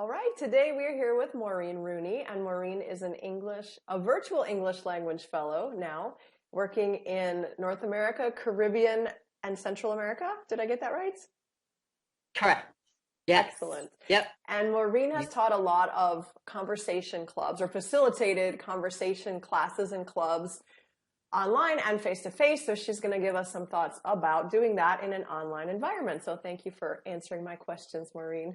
All right, today we are here with Maureen Rooney, and Maureen is a virtual English language fellow now, working in North America, Caribbean, and Central America. Did I get that right? Correct. Yes. Excellent. Yep. And Maureen has taught a lot of conversation clubs or facilitated conversation classes and clubs online and face to face. So she's going to give us some thoughts about doing that in an online environment. So thank you for answering my questions, Maureen.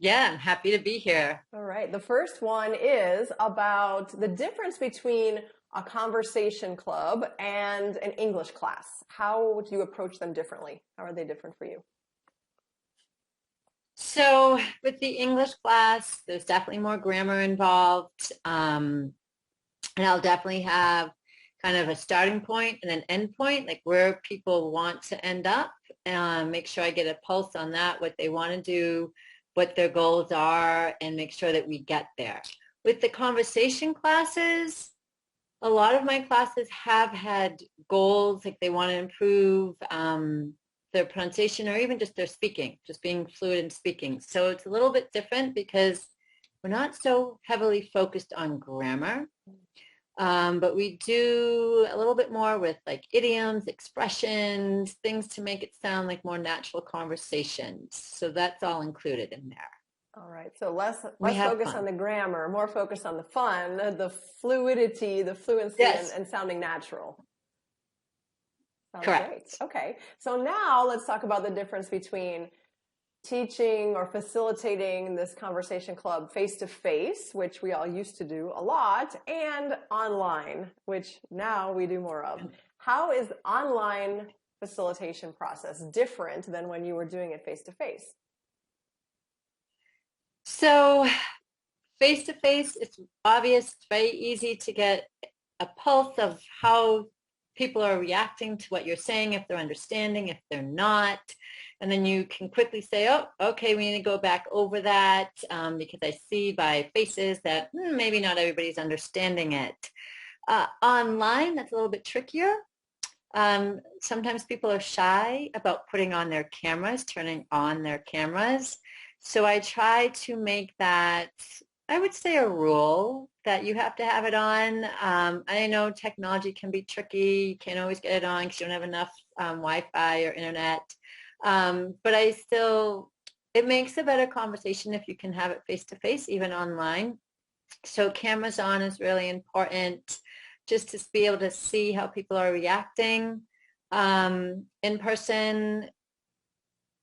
Yeah, I'm happy to be here. All right. The first one is about the difference between a conversation club and an English class. How would you approach them differently? How are they different for you? So with the English class, there's definitely more grammar involved. And I'll definitely have kind of a starting point and an end point, like where people want to end up. Make sure I get a pulse on that, what they want to do, what their goals are, and make sure that we get there. With the conversation classes, a lot of my classes have had goals, like they want to improve their pronunciation or even just their speaking, just being fluid in speaking. So it's a little bit different because we're not so heavily focused on grammar, but we do a little bit more with like idioms, expressions, things to make it sound like more natural conversations. So that's all included in there. All right. So less We have focus on fun. the grammar, more focus on the fun, the fluidity, the fluency, Yes, and sounding natural. Sounds great. correct. Okay. So now let's talk about the difference between teaching or facilitating this conversation club face to face, which we all used to do a lot, and online, which now we do more of. How is the online facilitation process different than when you were doing it face to face? So face to face, it's obvious, it's very easy to get a pulse of how people are reacting to what you're saying, if they're understanding, if they're not. And then you can quickly say, oh, okay, we need to go back over that because I see by faces that maybe not everybody's understanding it. Online, that's a little bit trickier. Sometimes people are shy about putting on their cameras, turning on their cameras. So I try to make that, I would say, a rule that you have to have it on. I know technology can be tricky. You can't always get it on because you don't have enough Wi-Fi or internet. But it makes a better conversation if you can have it face to face, even online. So cameras on is really important just to be able to see how people are reacting. In person,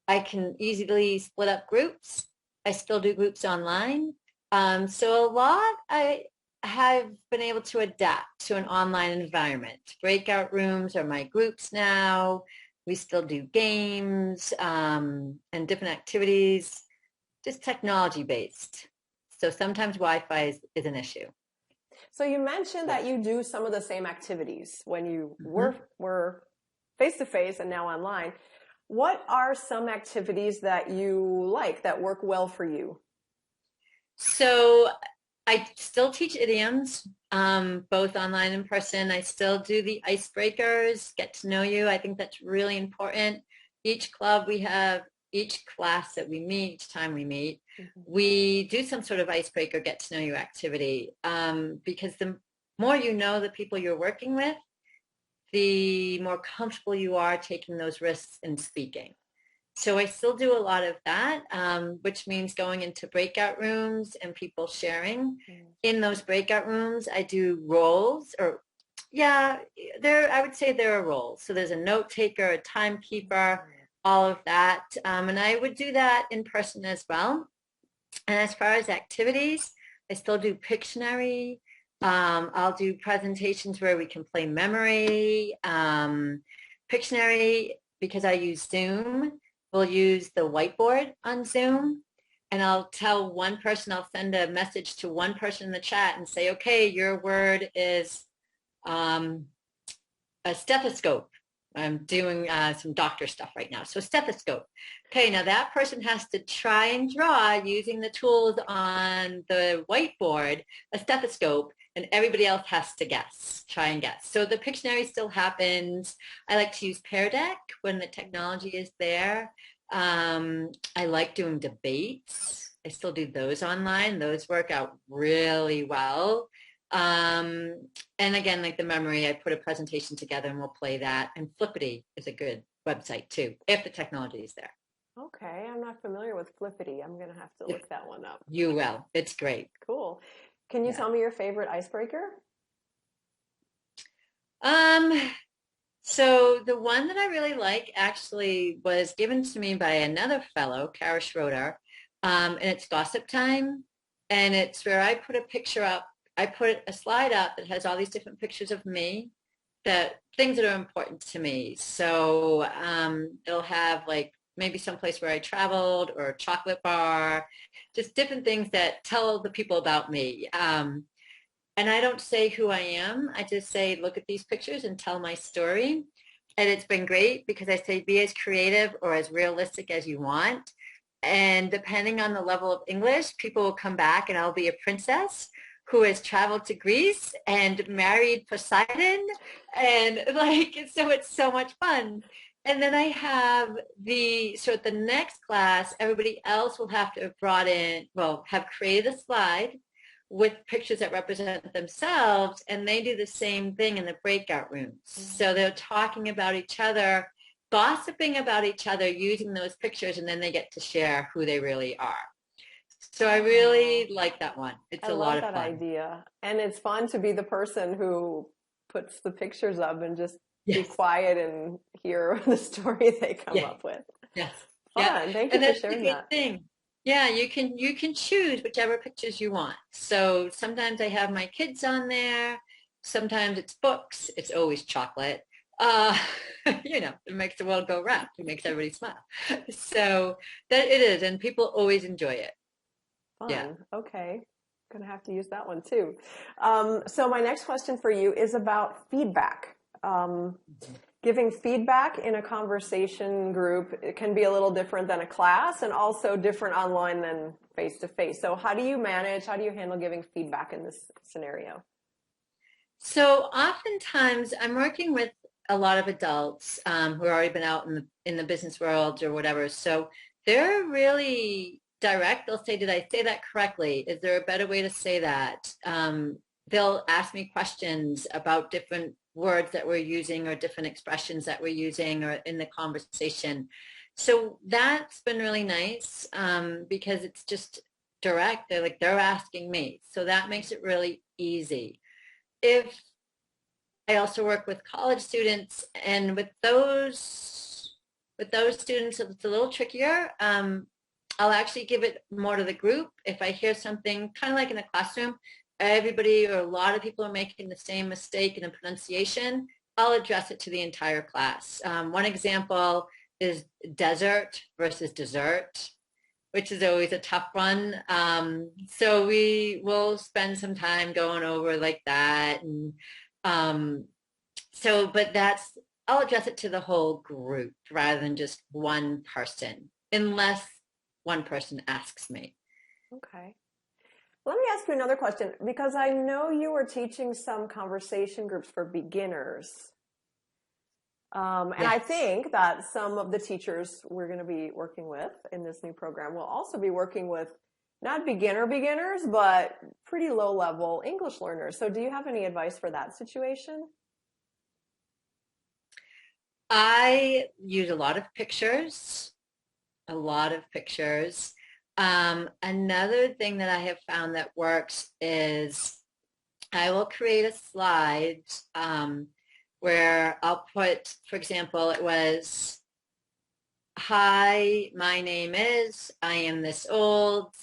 I can easily split up groups. I still do groups online. So a lot I have been able to adapt to an online environment. Breakout rooms are my groups now. We still do games and different activities, just technology based. So sometimes Wi-Fi is an issue. So you mentioned that you do some of the same activities when you Mhm. were face to face and now online. What are some activities that you like that work well for you? So I still teach idioms, both online and in person. I still do the icebreakers, get to know you. I think that's really important. Each club we have, each class that we meet, each time we meet, Mhm. we do some sort of icebreaker, get to know you activity, because the more you know the people you're working with, the more comfortable you are taking those risks in speaking. So I still do a lot of that, which means going into breakout rooms and people sharing. In those breakout rooms, I do roles or yeah, I would say there are roles. So there's a note taker, a timekeeper, all of that. And I would do that in person as well. And as far as activities, I still do Pictionary. I'll do presentations where we can play memory. Pictionary, because I use Zoom, we'll use the whiteboard on Zoom. And I'll tell one person, I'll send a message to one person in the chat and say, okay, your word is um, a stethoscope. I'm doing some doctor stuff right now. So stethoscope. Okay, now that person has to try and draw using the tools on the whiteboard, a stethoscope, and everybody else has to guess, try and guess. So the Pictionary still happens. I like to use Pear Deck when the technology is there. I like doing debates. I still do those online. Those work out really well. Um, and again, like the memory, I put a presentation together and we'll play that. And Flippity is a good website too, if the technology is there. Okay, I'm not familiar with Flippity. I'm gonna have to If look that one up. you will. It's great. Cool. Can you Yeah. tell me your favorite icebreaker? Um, so the one that I really like actually was given to me by another fellow, Kara Schroeder, and it's Gossip Time. And it's where I put a picture up. I put a slide up that has all these different pictures of me, that things that are important to me. So it'll have like maybe someplace where I traveled or a chocolate bar, just different things that tell the people about me. And I don't say who I am. I just say, look at these pictures and tell my story. And it's been great because I say be as creative or as realistic as you want. And depending on the level of English, people will come back and I'll be a princess who has traveled to Greece and married Poseidon. And like, so it's so much fun. And then I have so at the next class, everybody else will have to have brought in, well, have created a slide with pictures that represent themselves, and they do the same thing in the breakout rooms. So they're talking about each other, gossiping about each other using those pictures, and then they get to share who they really are. So I really like that one. It's I a love lot of that fun. idea. And it's fun to be the person who puts the pictures up and just be Yes. quiet and hear the story they come Yeah. up with. Yes. Yeah. Fun. Thank you And for that's the sharing great that. thing. Yeah, you can choose whichever pictures you want. So sometimes I have my kids on there. Sometimes it's books. It's always chocolate. Uh, it makes the world go round. It makes everybody smile. So that it is, and people always enjoy it. Yeah. Fun. Okay. Gonna have to use that one too. So my next question for you is about feedback. Giving feedback in a conversation group, it can be a little different than a class and also different online than face to face. So how do you handle giving feedback in this scenario? So oftentimes I'm working with a lot of adults who have already been out in the business world or whatever. So they're really direct. They'll say, "Did I say that correctly? Is there a better way to say that?" They'll ask me questions about different words that we're using or different expressions that we're using or in the conversation. So that's been really nice because it's just direct. They're asking me. So that makes it really easy. If I also work with college students, and with those students, it's a little trickier. I'll actually give it more to the group. If I hear something kind of like in a classroom, everybody or a lot of people are making the same mistake in a pronunciation, I'll address it to the entire class. One example is desert versus dessert, which is always a tough one. So we will spend some time going over like that. And but I'll address it to the whole group rather than just one person, unless one person asks me. Okay. Let me ask you another question because I know you were teaching some conversation groups for beginners. And I Yes. think that some of the teachers we're going to be working with in this new program will also be working with not beginners, but pretty low level English learners. So do you have any advice for that situation? I use a lot of pictures, a lot of pictures. Another thing that I have found that works is I will create a slide where I'll put, for example, it was, "Hi, my name is, I am this old,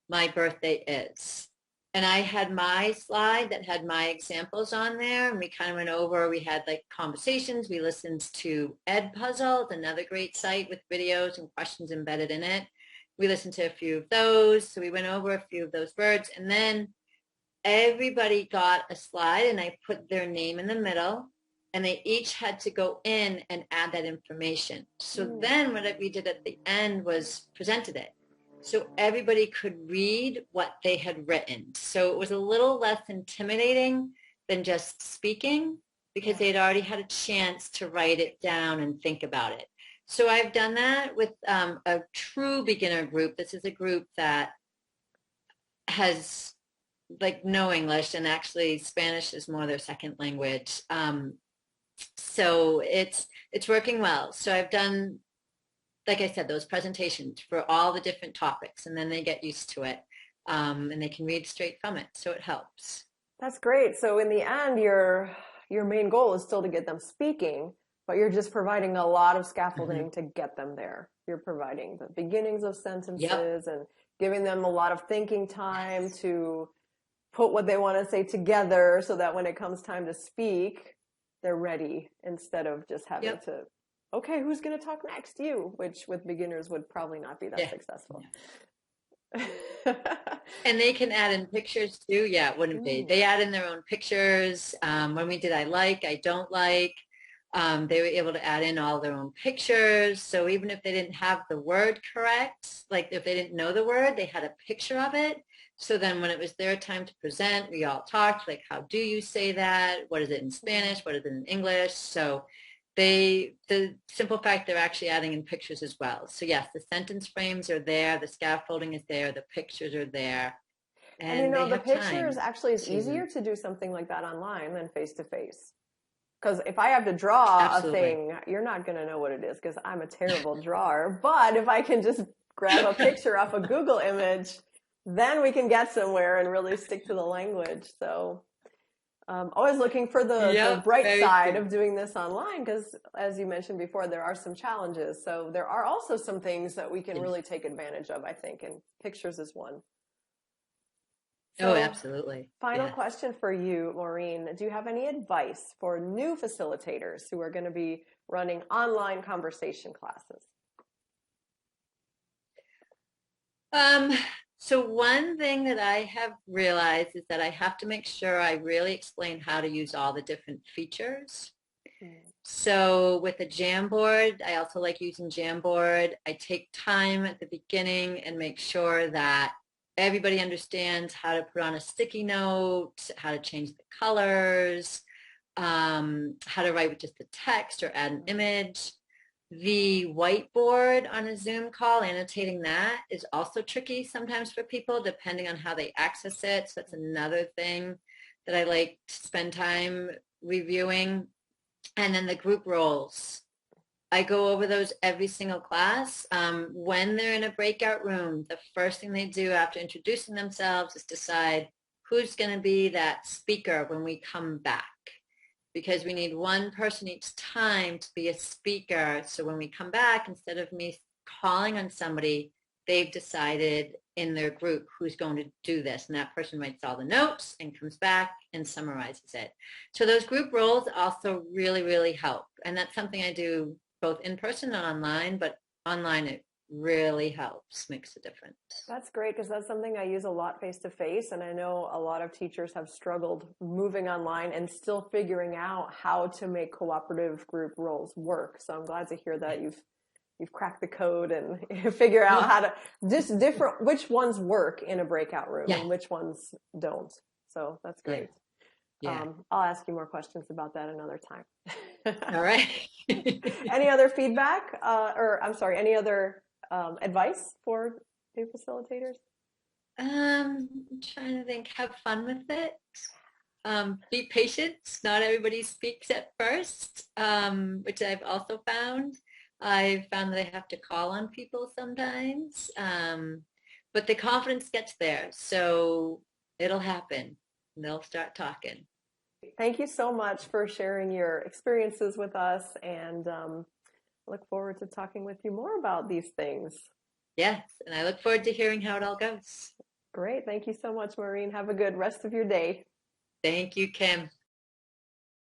my birthday is." And I had my slide that had my examples on there, and we kind of went over, we had like conversations, we listened to Ed Puzzle, another great site with videos and questions embedded in it. We listened to a few of those, so we went over a few of those words, and then everybody got a slide and I put their name in the middle, and they each had to go in and add that information. So then what we did at the end was presented it. So everybody could read what they had written. So it was a little less intimidating than just speaking because they had already had a chance to write it down and think about it. So I've done that with a true beginner group. This is a group that has like no English, and actually Spanish is more their second language. So it's working well. So I've done, like I said, those presentations for all the different topics, and then they get used to it, and they can read straight from it. So it helps. That's great. So in the end, your main goal is still to get them speaking, but you're just providing a lot of Hmm. scaffolding to get them there. You're providing the beginnings of Yep. sentences and giving them a lot of thinking time Yes. to put what they want to say together so that when it comes time to speak, they're ready instead of just having Yep. to, okay, who's going to talk next? You, which with beginners would probably not be that Yeah. successful. Yeah. And they can add in pictures too. Yeah, it wouldn't be. Mm. They add in their own pictures. When we did I like, I don't like, they were able to add in all their own pictures. So even if they didn't have the word correct, like if they didn't know the word, they had a picture of it. So then when it was their time to present, we all talked like, how do you say that? What is it in Mm. Spanish? What is it in English? So the simple fact they're actually adding in pictures as well. So yes, the sentence frames are there, the scaffolding is there, the pictures are there, And you and know, they the have pictures time actually is to easier to do something like that online than face to face. Because if I have to draw a absolutely. thing, you're not going to know what it is because I'm a terrible drawer. But if I can just grab a picture off a Google image, then we can get somewhere and really stick to the language. So always looking for the Yep, bright very side true. of doing this online because, as you mentioned before, there are some challenges. So there are also some things that we can Yes. really take advantage of, I think, and pictures is one. Oh, So, absolutely. final Yes. question for you, Maureen. Do you have any advice for new facilitators who are going to be running online conversation classes? Um, so one thing that I have realized is that I have to make sure I really explain how to use all the different features. Mm. So with a Jamboard, I also like using Jamboard. I take time at the beginning and make sure that everybody understands how to put on a sticky note, how to change the colors, how to write with just the text or add an image. The whiteboard on a Zoom call, annotating that is also tricky sometimes for people depending on how they access it. So that's another thing that I like to spend time reviewing. And then the group roles. I go over those every single class. When they're in a breakout room, the first thing they do after introducing themselves is decide who's going to be that speaker when we come back. Because we need one person each time to be a speaker. So when we come back, instead of me calling on somebody, they've decided in their group who's going to do this. And that person writes all the notes and comes back and summarizes it. So those group roles also really, really help. And that's something I do both in person and online, but online it really helps, makes a difference. That's great because that's something I use a lot face to face. And I know a lot of teachers have struggled moving online and still figuring out how to make cooperative group roles work. So I'm glad to hear Yeah. that you've cracked the code and figure out how to just different which ones work in a breakout room Yeah. and which ones don't. So that's Yeah. great. Yeah. I'll ask you more questions about that another time. All right. Any other feedback, or I'm sorry, any other advice for new facilitators? I'm trying to think, have fun with it. Be patient. Not everybody speaks at first, which I've also found. I've found that I have to call on people sometimes, but the confidence gets there, so it'll happen. They'll start talking. Thank you so much for sharing your experiences with us, and look forward to talking with you more about these things. Yes, and I look forward to hearing how it all goes. Great. Thank you so much, Maureen. Have a good rest of your day. Thank you, Kim.